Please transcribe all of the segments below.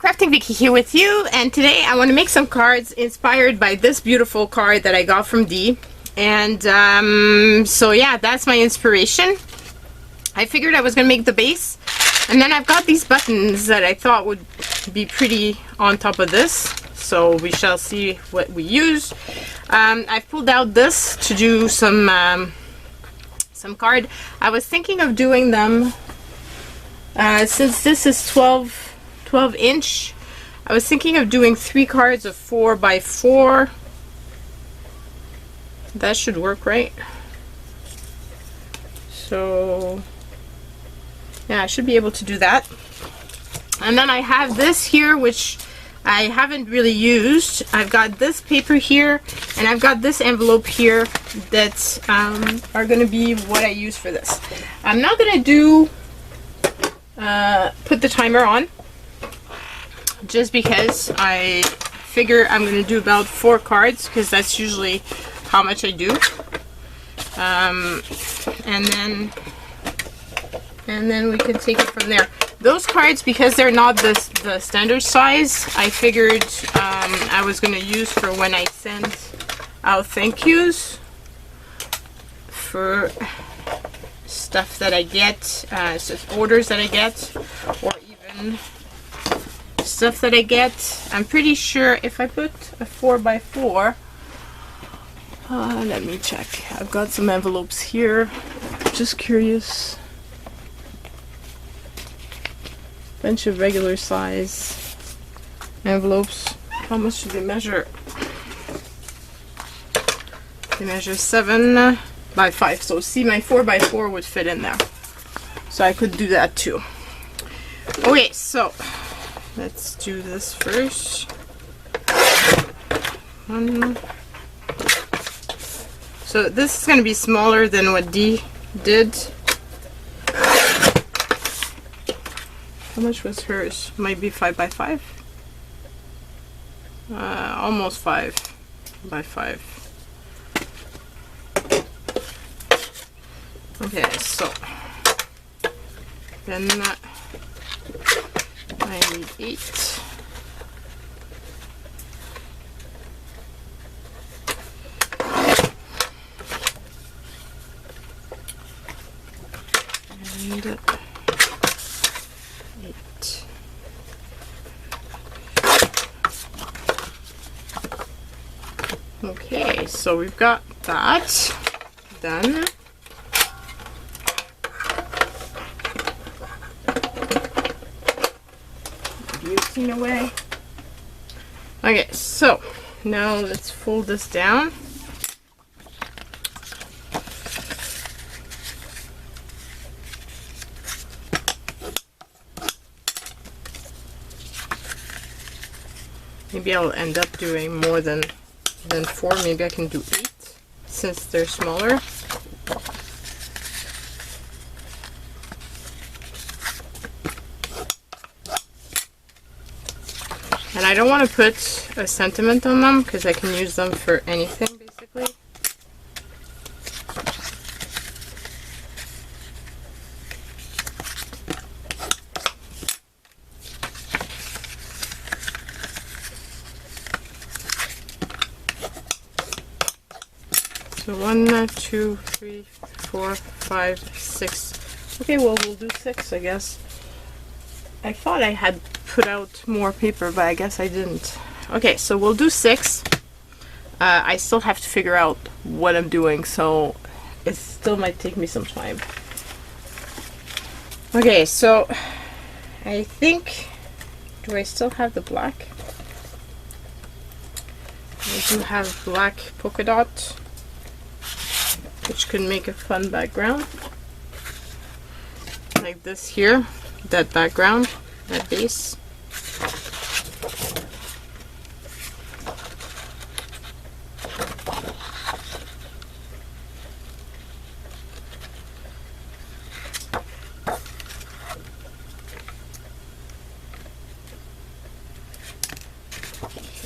Crafting Vicky here with you, and today I want to make some cards inspired by this beautiful card that I got from Dee. And so yeah, that's my inspiration. I figured I was going to make the base, and then I've got these buttons that I thought would be pretty on top of this, so we shall see what we use. I've pulled out this to do some card. I was thinking of doing them since this is 12 inch. I was thinking of doing 3 cards of 4 by 4. That should work, right? So yeah, I should be able to do that. And then I have this here, which I haven't really used. I've got this paper here, and I've got this envelope here that are going to be what I use for this. I'm not going to do put the timer on, just because I figure I'm going to do about 4 cards, because that's usually how much I do. And then we can take it from there. Those cards, because they're not the standard size, I figured I was going to use for when I send out thank yous for stuff that I get, so orders that I get, or even stuff that I get. I'm pretty sure if I put a 4 by 4, let me check. I've got some envelopes here. Just curious. Bunch of regular size envelopes. How much do they measure? They measure 7 by 5. So see, my 4 by 4 would fit in there. So I could do that too. Okay, so let's do this first. So this is going to be smaller than what Dee did. How much was hers? Might be 5 by 5. Almost 5 by 5. Okay, so then I need 8. And 8. Okay, so we've got that done. Using away. Okay, so now let's fold this down. Maybe I'll end up doing more than 4. Maybe I can do 8 since they're smaller. And I don't want to put a sentiment on them because I can use them for anything basically. So 1, 2, 3, 4, 5, 6. Okay, well, we'll do 6, I guess. I thought I had put out more paper, but I guess I didn't. Okay, so we'll do 6. I still have to figure out what I'm doing, so it still might take me some time. Okay, so I think, do I still have the black? I do have black polka dot, which could make a fun background. Like this here, that background, that base.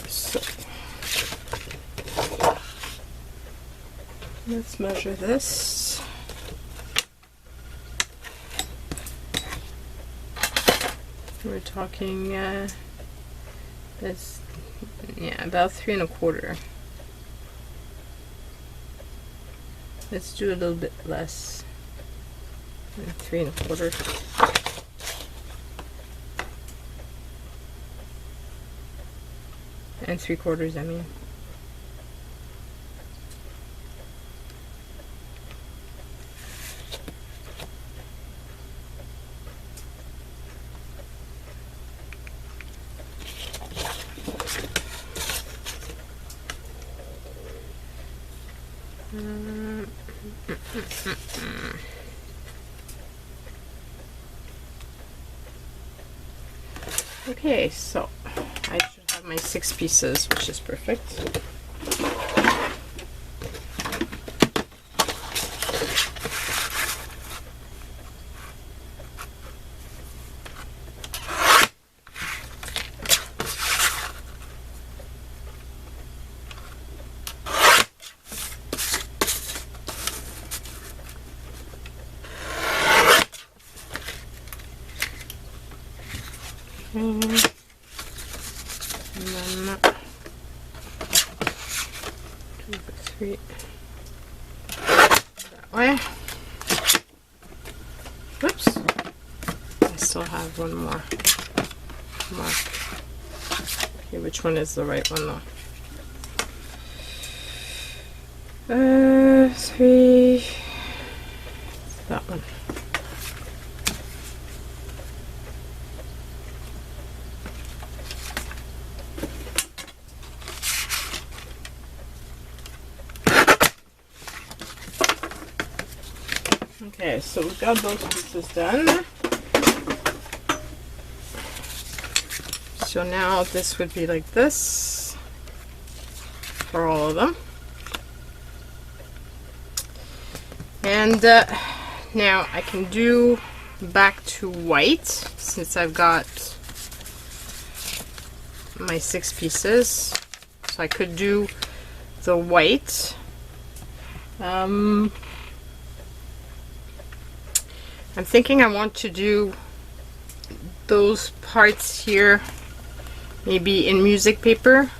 So let's measure this. We're talking That's, yeah, about 3 1/4. Let's do a little bit less than 3 1/4. And 3/4, I mean. Okay, so I should have my 6 pieces, which is perfect. And then 2 by 3 that way. Whoops! I still have one more mark. Okay, which one is the right one though? 3. That one. Okay, so we've got those pieces done. So now this would be like this for all of them. And now I can do back to white since I've got my 6 pieces. So I could do the white. I'm thinking I want to do those parts here maybe in music paper.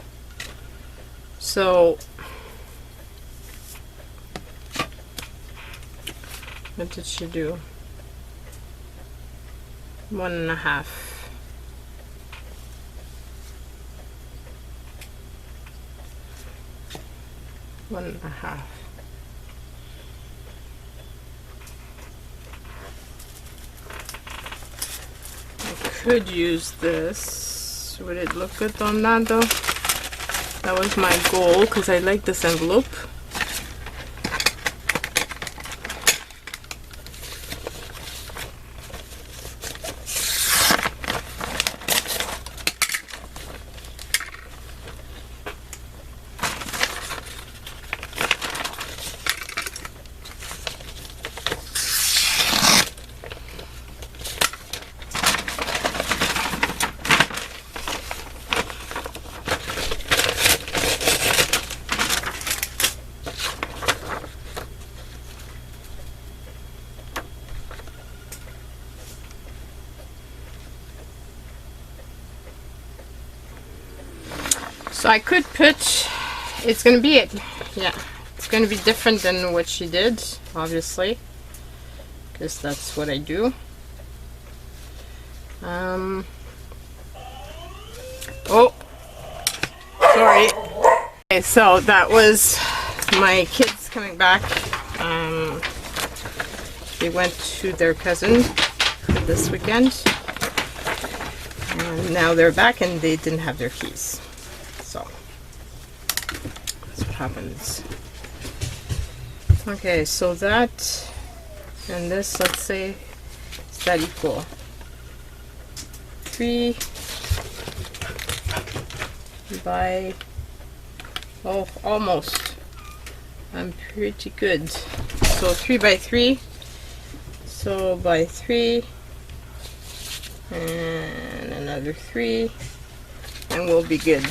So what did she do? 1 1/2. One and a half. Could use this. Would it look good on that though? That was my goal because I like this envelope. So I could put, it's going to be it, yeah, it's going to be different than what she did, obviously, because that's what I do. Oh, sorry. Okay, so that was my kids coming back. They went to their cousin this weekend, and now they're back and they didn't have their keys. So that's what happens. Okay, so that and this, let's say, is that equal? 3 by, oh, almost. I'm pretty good. So 3 by 3. So by 3 and another 3, and we'll be good.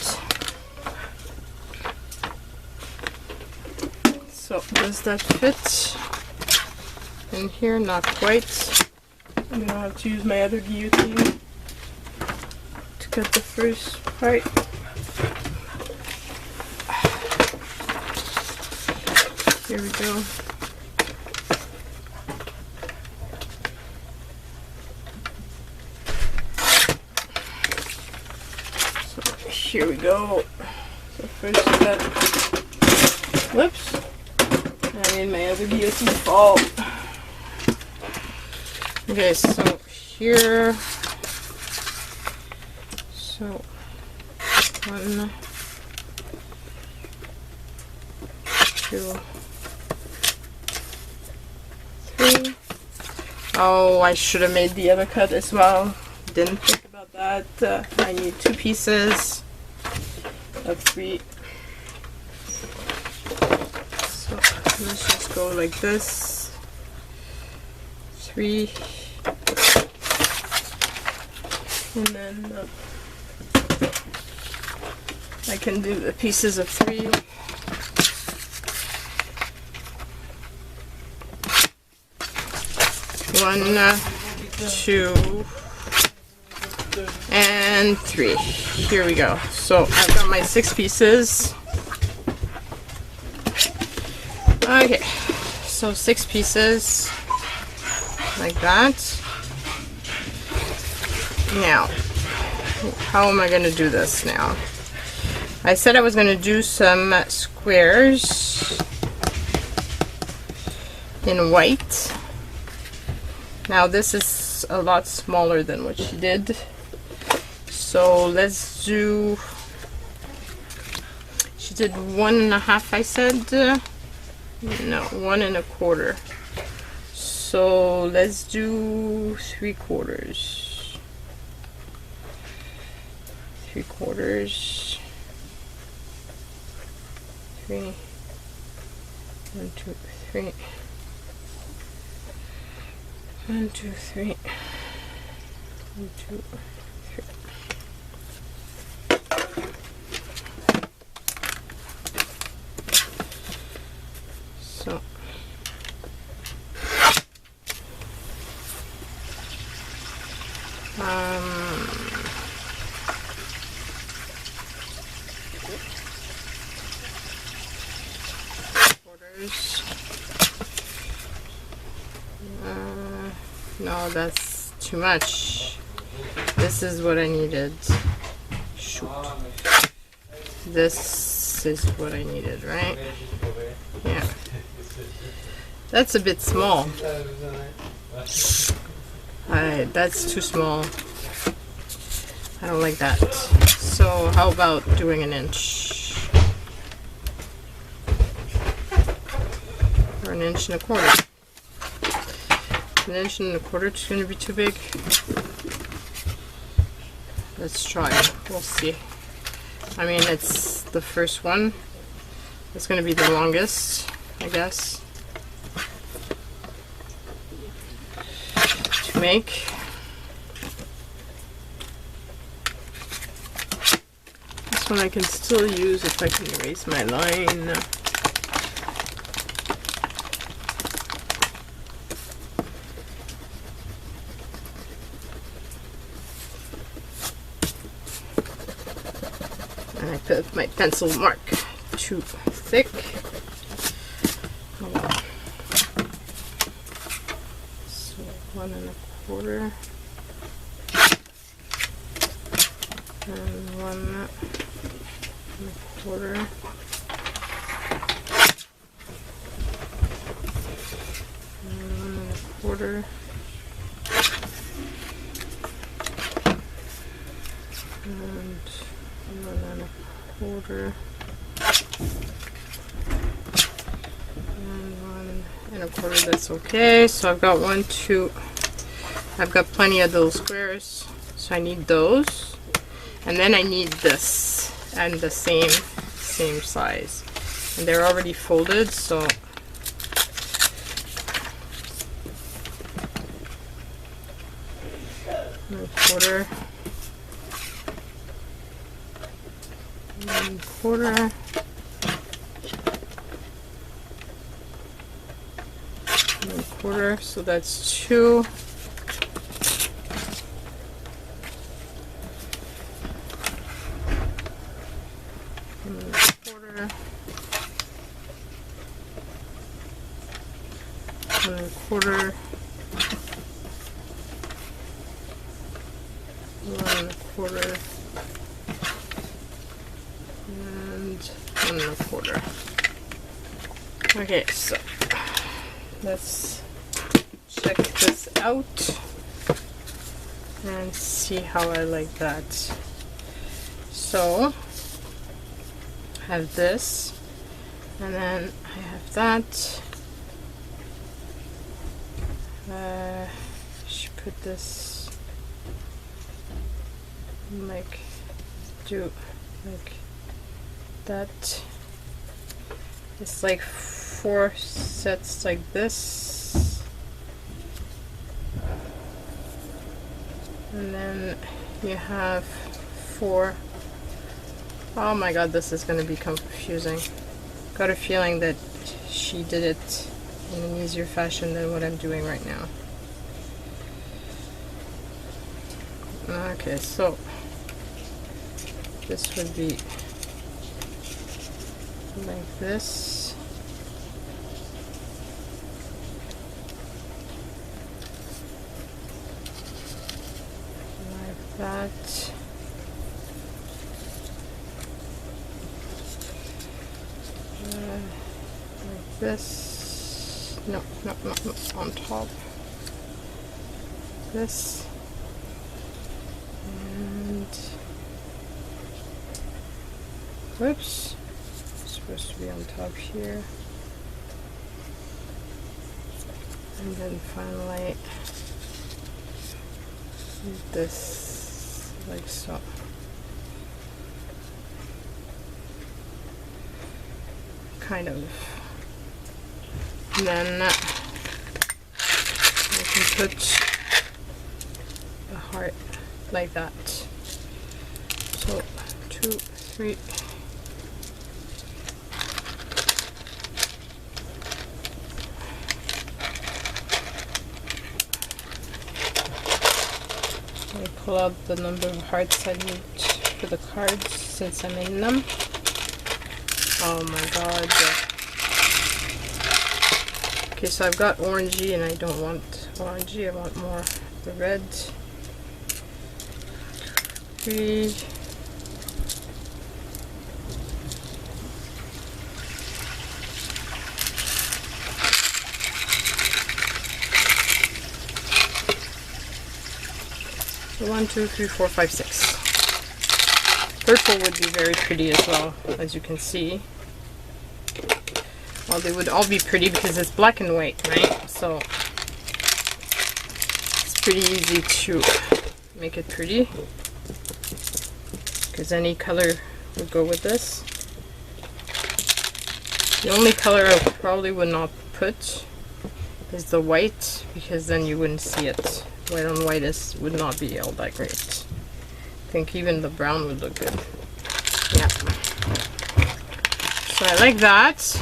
So does that fit in here? Not quite. I'm gonna have to use my other guillotine to cut the first part. Here we go. So here we go. So first cut. Whoops. I made my other beauty fall. Okay, so here. So 1, 2, 3. Oh, I should have made the other cut as well. Didn't think about that. I need 2 pieces of 3. So let's just go like this. 3. And then I can do the pieces of 3. One, 2, and 3. Here we go. So I've got my 6 pieces. Okay, so 6 pieces like that. Now, how am I going to do this now? I said I was going to do some squares in white. Now this is a lot smaller than what she did. So let's do, she did 1.5, I said. No, 1 1/4. So let's do 3/4. 3/4. 3. 1, 2, 3. 1, 2, 3. 1, 2, 3. So quarters. No, that's too much. This is what I needed. Shoot. This is what I needed, right? Yeah. That's a bit small. That's too small. I don't like that. So how about doing 1 inch? Or 1 1/4 inches. 1 1/4 inches is going to be too big. Let's try. We'll see. I mean, it's the first one. It's going to be the longest, I guess, to make. This one I can still use if I can erase my line. And I put my pencil mark too thick. So 1 1/4 and 1 1/4. And 1 1/4. And 1 1/4. And 1 1/4, that's okay. So I've got 1, 2, I've got plenty of those squares, so I need those. And then I need this, and the same size. And they're already folded, so quarter, 1/4. Quarter, so that's 2. 1 1/4, 1 1/4, and 1 1/4. Okay, so let's check this out and see how I like that. So I have this, and then I have that. Should put this like do like that. It's like 4 sets like this, and then you have 4. Oh my god, this is going to become confusing. Got a feeling that she did it in an easier fashion than what I'm doing right now. Okay, so this would be like this. Like that. Like this. No, on top. This. And whoops. It's supposed to be on top here. And then finally this, like so. Kind of. And then I can put a heart like that. So 2, 3. I pull out the number of hearts I need for the cards since I'm in them. Oh my god. Okay, so I've got orangey and I don't want orangey, I want more the red. 3. So 1, 2, 3, 4, 5, 6. Purple would be very pretty as well, as you can see. Well, they would all be pretty because it's black and white, right? So it's pretty easy to make it pretty, because any color would go with this. The only color I probably would not put is the white, because then you wouldn't see it. White on white would not be all that great. I think even the brown would look good. Yeah. So I like that.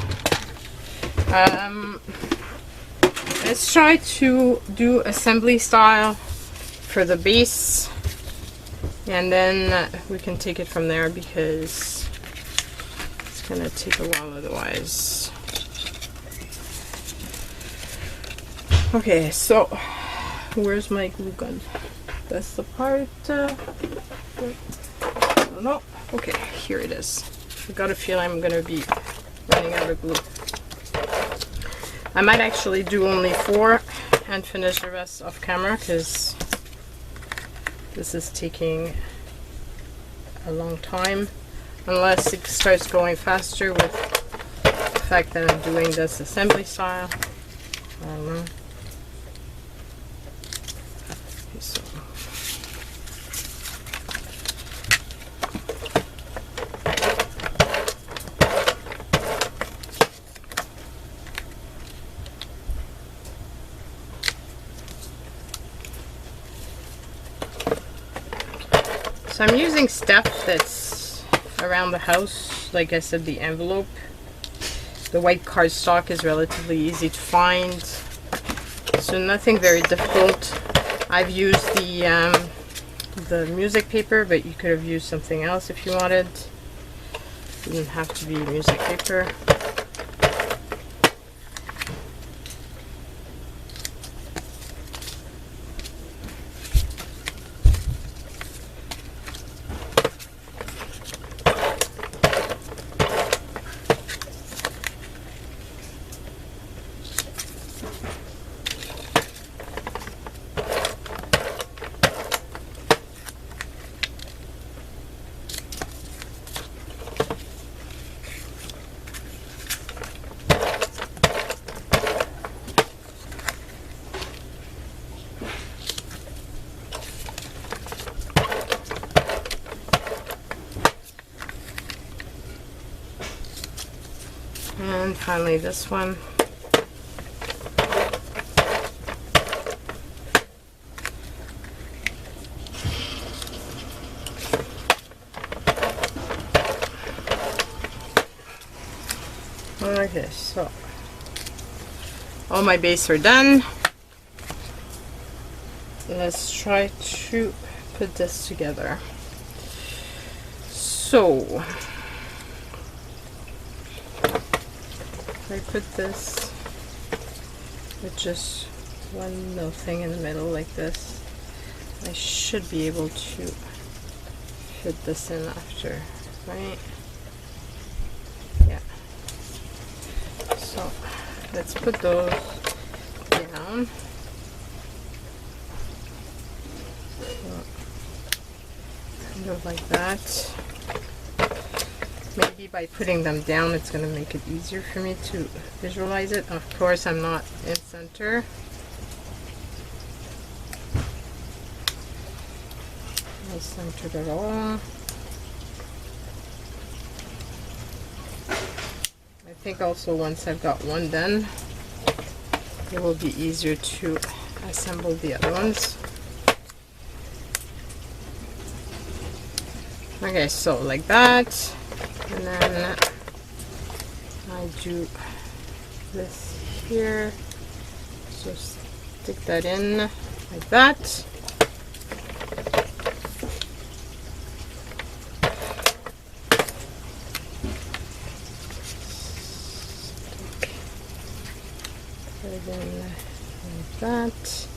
Let's try to do assembly style for the base, and then we can take it from there, because it's gonna take a while otherwise. Okay, so where's my glue gun? That's the part. I don't know. Okay, here it is. I got a feeling I'm gonna be running out of glue. I might actually do only 4 and finish the rest off camera, because this is taking a long time, unless it starts going faster with the fact that I'm doing this assembly style. I don't know. Okay, so I'm using stuff that's around the house. Like I said, the envelope. The white cardstock is relatively easy to find, so nothing very difficult. I've used the music paper, but you could have used something else if you wanted. It didn't have to be music paper. And finally this one. Okay, so all my bases are done. Let's try to put this together. So if I put this with just one little thing in the middle like this, I should be able to fit this in after, right? Yeah. So let's put those down. Kind of like that. Maybe by putting them down it's going to make it easier for me to visualize it. Of course I'm not in center. Not centered at all. I think also once I've got one done, it will be easier to assemble the other ones. Okay, so like that, and then I do this here, so stick that in like that. Put it in like that.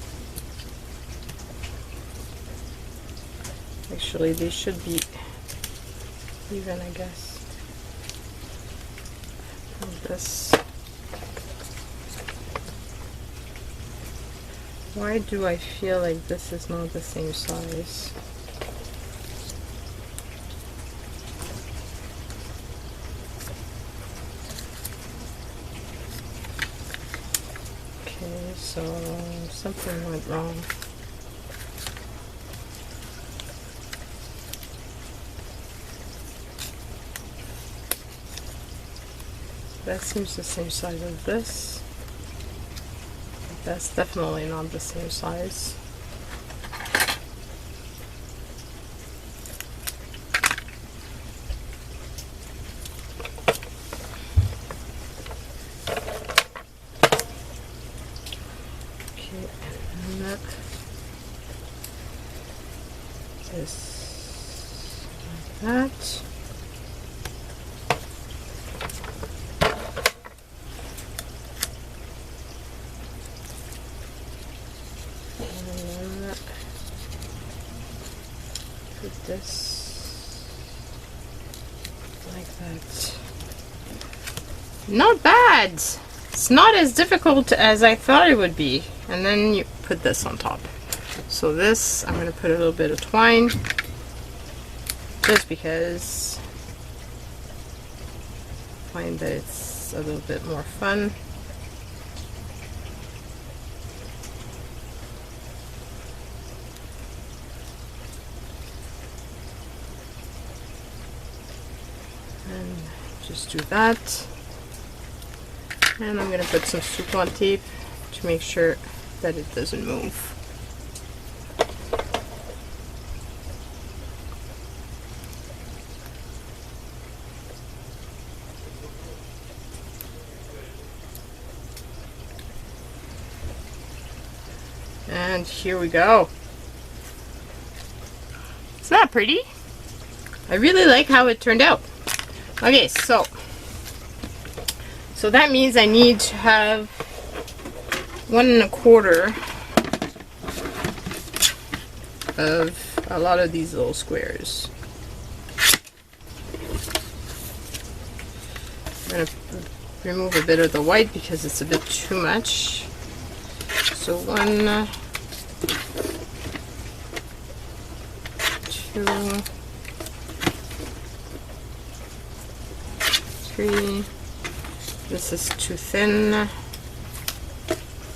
Actually, they should be even, I guess. Like this. Why do I feel like this is not the same size? Okay, so something went wrong. That seems the same size as this. That's definitely not the same size. Okay, and that is like that. This like that. Not bad. It's not as difficult as I thought it would be. And then you put this on top. So this, I'm going to put a little bit of twine, just because I find that it's a little bit more fun. Just do that, and I'm going to put some Soupon tape to make sure that it doesn't move. And here we go. Isn't that pretty? I really like how it turned out. Okay, so that means I need to have 1 1/4 of a lot of these little squares. I'm going to remove a bit of the white because it's a bit too much. So 1, 2, 3. This is too thin.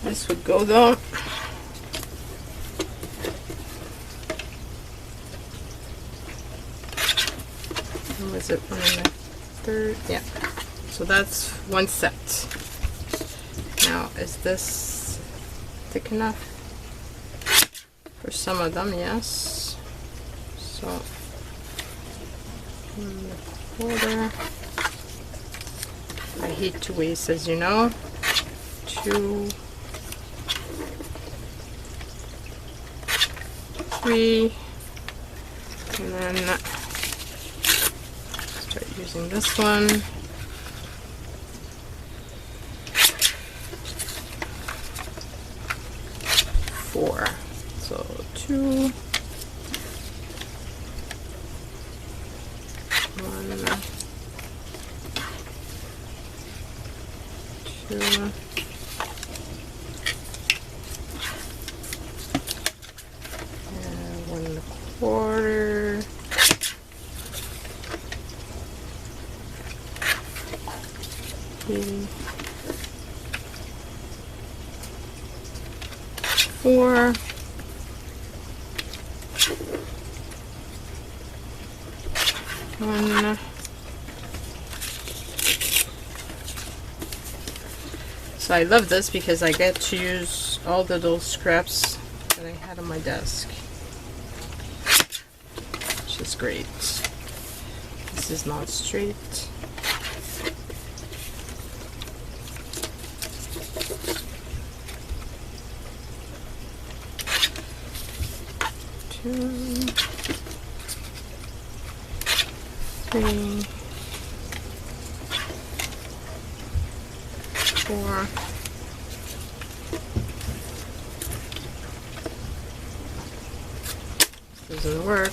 This would go though. Was it 1 1/3? Yeah. So that's one set. Now, is this thick enough? For some of them, yes. So, 1 1/4. I hate to waste, as you know. 2, 3, and then start using this one. 4. So 2, 1, 2, and 1 1/4. 4, 1. So I love this because I get to use all the little scraps that I had on my desk, which is great. This is not straight. Two, 3, 4. This doesn't work.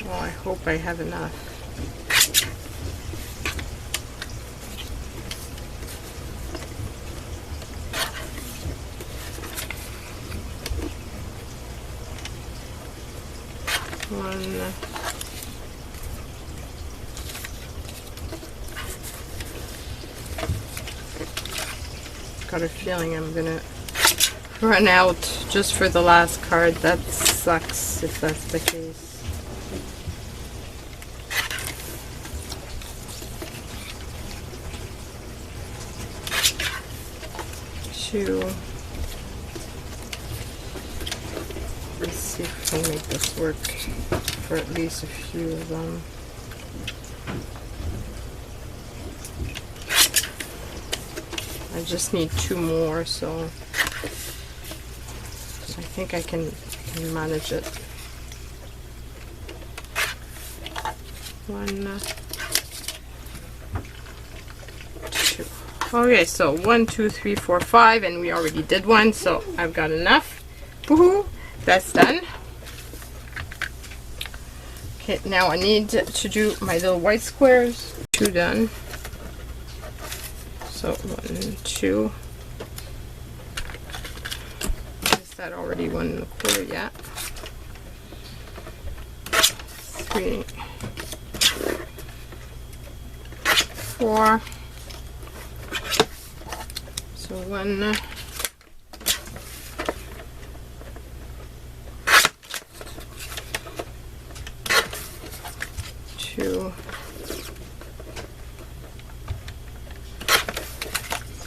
Well, I hope I have enough. One. Got a feeling I'm gonna run out just for the last card. That sucks if that's the case. Two. Let's see if we can make this work for at least a few of them. I just need 2 more, so I think I can manage it. 1, 2. Okay, so 1, 2, 3, 4, 5, and we already did one, so I've got enough. Woohoo! That's done. Okay, now I need to do my little white squares. 2 done. So 1, 2. Is that already 1 1/4? Yeah. 3, 4. So 1. 2,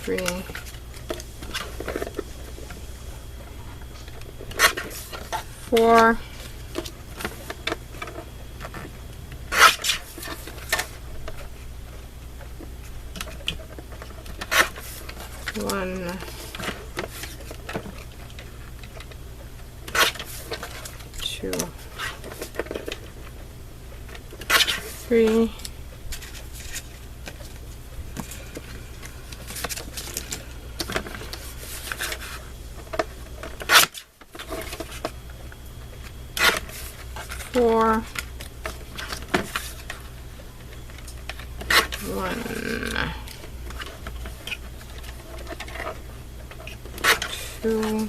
3, 4, 1, 2, 3, 4, 1, 2,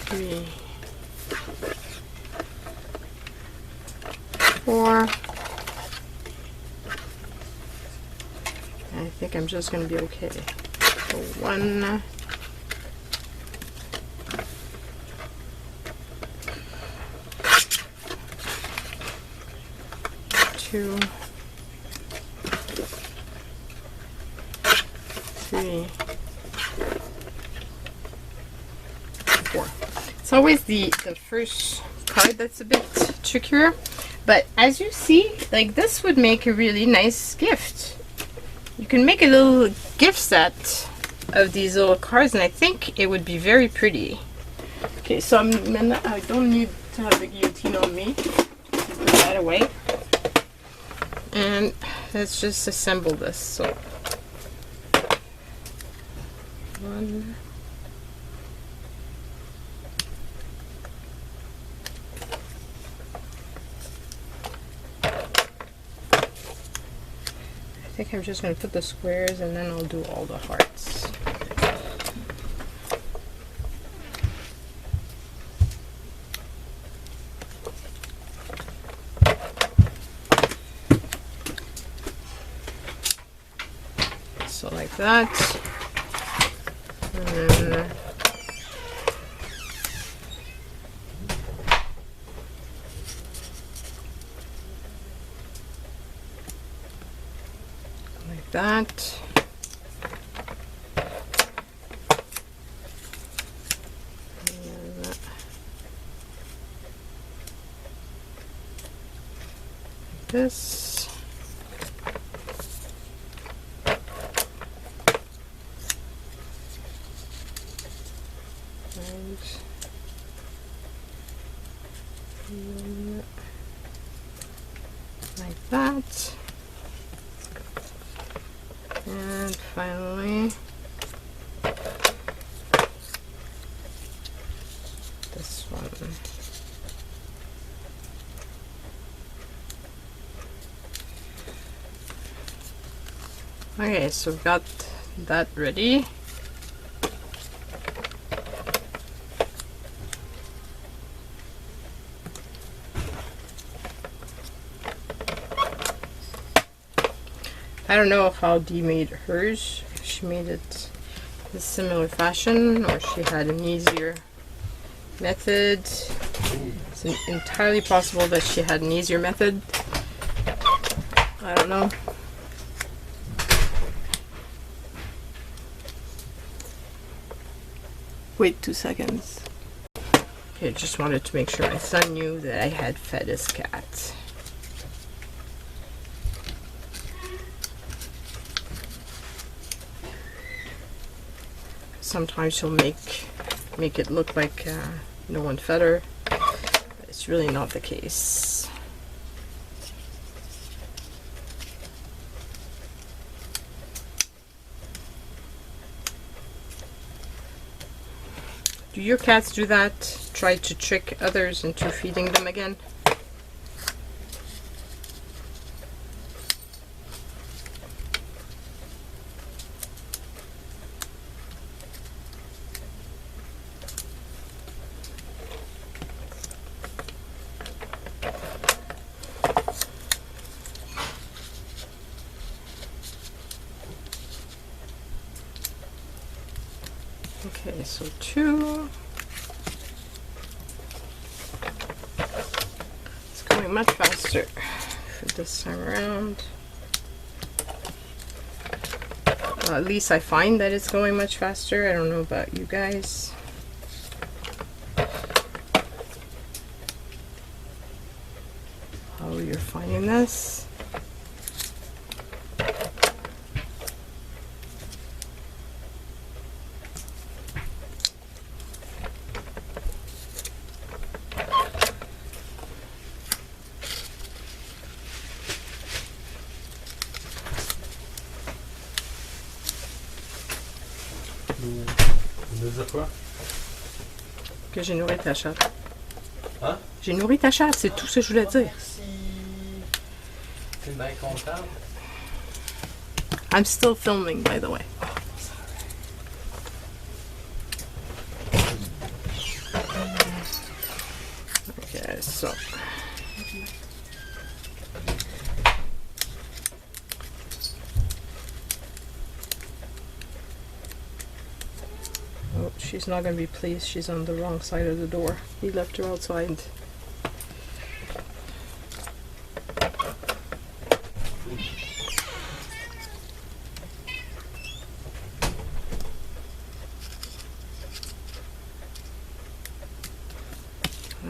3, 4. I think I'm just going to be okay. So 1, 2, 3, 4. It's always the first card that's a bit trickier, but as you see, like this would make a really nice gift. You can make a little gift set of these little cards, and I think it would be very pretty. Okay, so I don't need to have the guillotine on me. Put that away. And let's just assemble this. So 1, I think I'm just going to put the squares and then I'll do all the hearts. So like that. And then that. And like this. And like that. And finally, this one. Okay, so we've got that ready. I don't know how Dee made hers, if she made it in a similar fashion or she had an easier method. It's entirely possible that she had an easier method. I don't know. Wait 2 seconds. Okay, just wanted to make sure my son knew that I had fed his cat. Sometimes she'll make it look like no one fed her, but it's really not the case. Do your cats do that? Try to trick others into feeding them again? Okay, so 2. It's going much faster for this time around. Well, at least I find that it's going much faster. I don't know about you guys. How you're finding this. Quoi? Que j'ai nourri ta chatte. Hein? J'ai nourri ta chatte, c'est tout ce que je voulais dire. Merci. T'es bien contente? I'm still filming, by the way. Okay, so. Oh, she's not going to be pleased. She's on the wrong side of the door. He left her outside.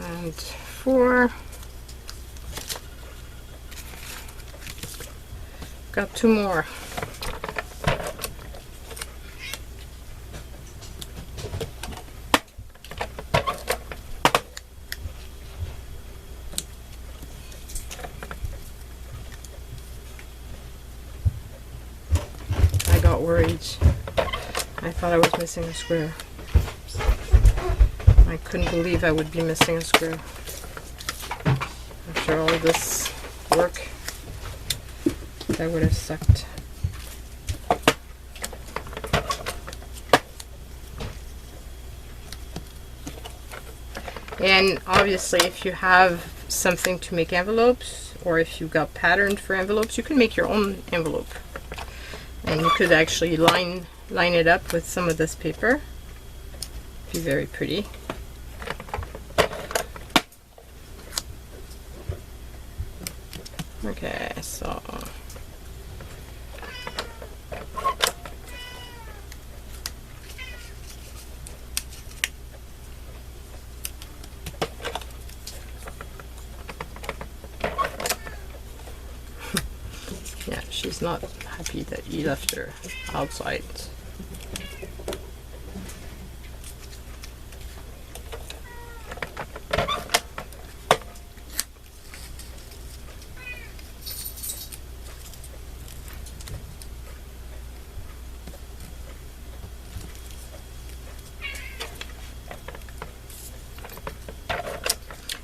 and 4. Got 2 more. I got worried. I thought I was missing a square. I couldn't believe I would be missing a square. After all this work, that would have sucked. And obviously, if you have something to make envelopes, or if you've got patterned for envelopes, you can make your own envelope. And you could actually line it up with some of this paper. Be very pretty. Okay, so yeah, she's not happy that you left her outside.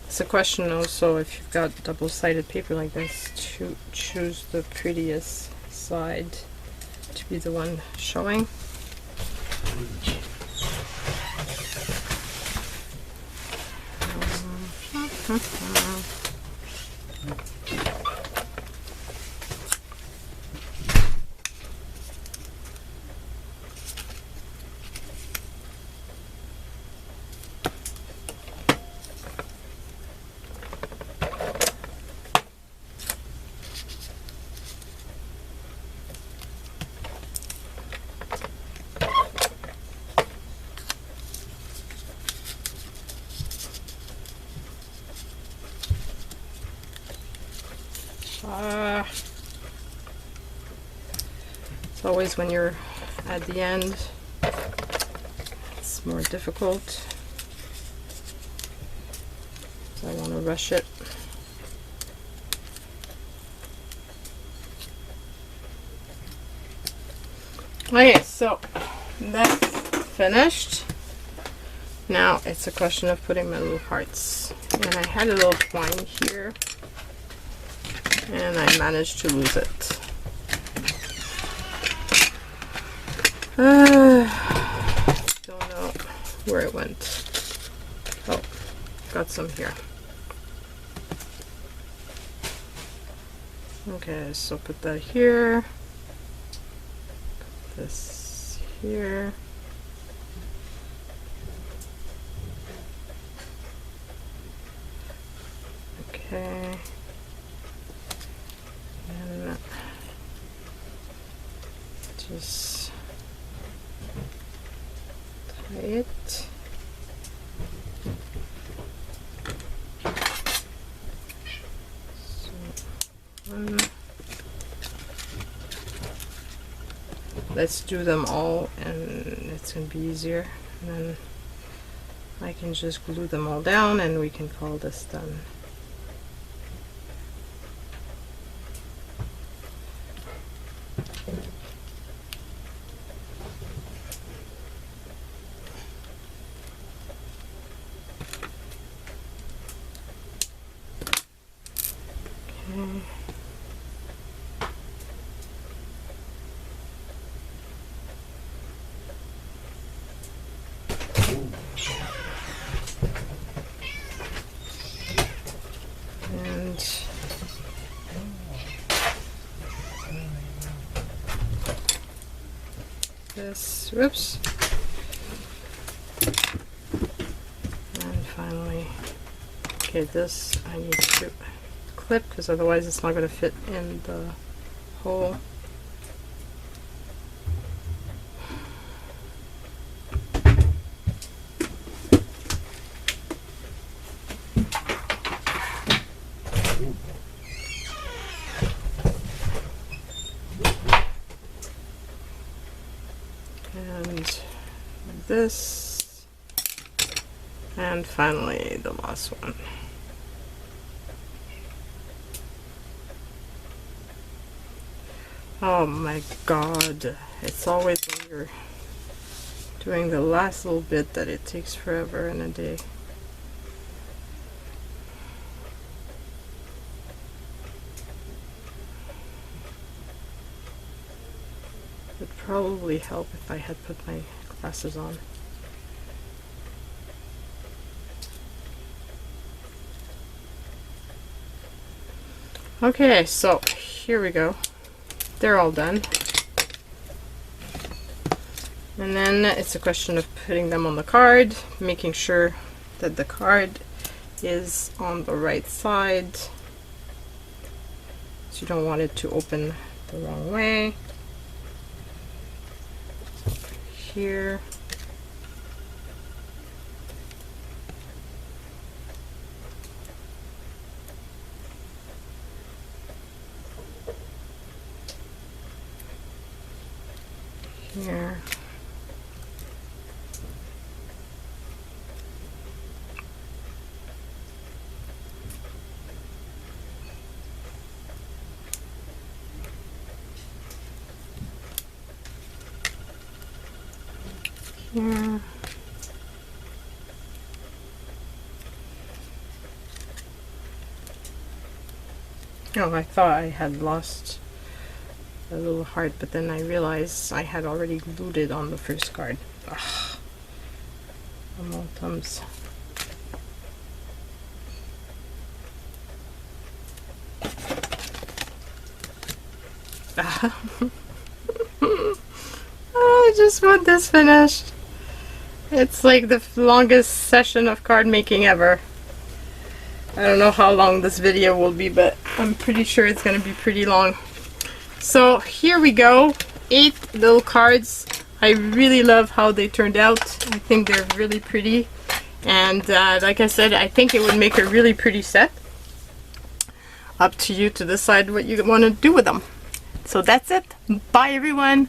It's a question also, if you've got double-sided paper like this, to choose the prettiest side to be the one showing. It's always when you're at the end, it's more difficult. So I want to rush it. Okay, so that's finished. Now it's a question of putting my little hearts. And I had a little twine here, and I managed to lose it. Don't know where it went. Oh, got some here. Okay, so put that here. Put this here. Okay. And just tie it. So one. Let's do them all, and it's gonna be easier. And then I can just glue them all down, and we can call this done. This, whoops, and finally, okay, this I need to clip because otherwise it's not going to fit in the hole. and this, and finally the last one. Oh my god, it's always when you're doing the last little bit that it takes forever and a day. It would probably help if I had put my glasses on. Okay, so here we go. They're all done. And then it's a question of putting them on the card, making sure that the card is on the right side. So you don't want it to open the wrong way. Here. Here. Here. Oh, I thought I had lost a little heart, but then I realized I had already glued it on the first card. Ugh. I'm all thumbs. Oh, I just want this finished. It's like the longest session of card making ever. I don't know how long this video will be, but I'm pretty sure it's going to be pretty long. So here we go. 8 little cards. I really love how they turned out. I think they're really pretty. And like I said, I think it would make a really pretty set. Up to you to decide what you want to do with them. So that's it. Bye everyone.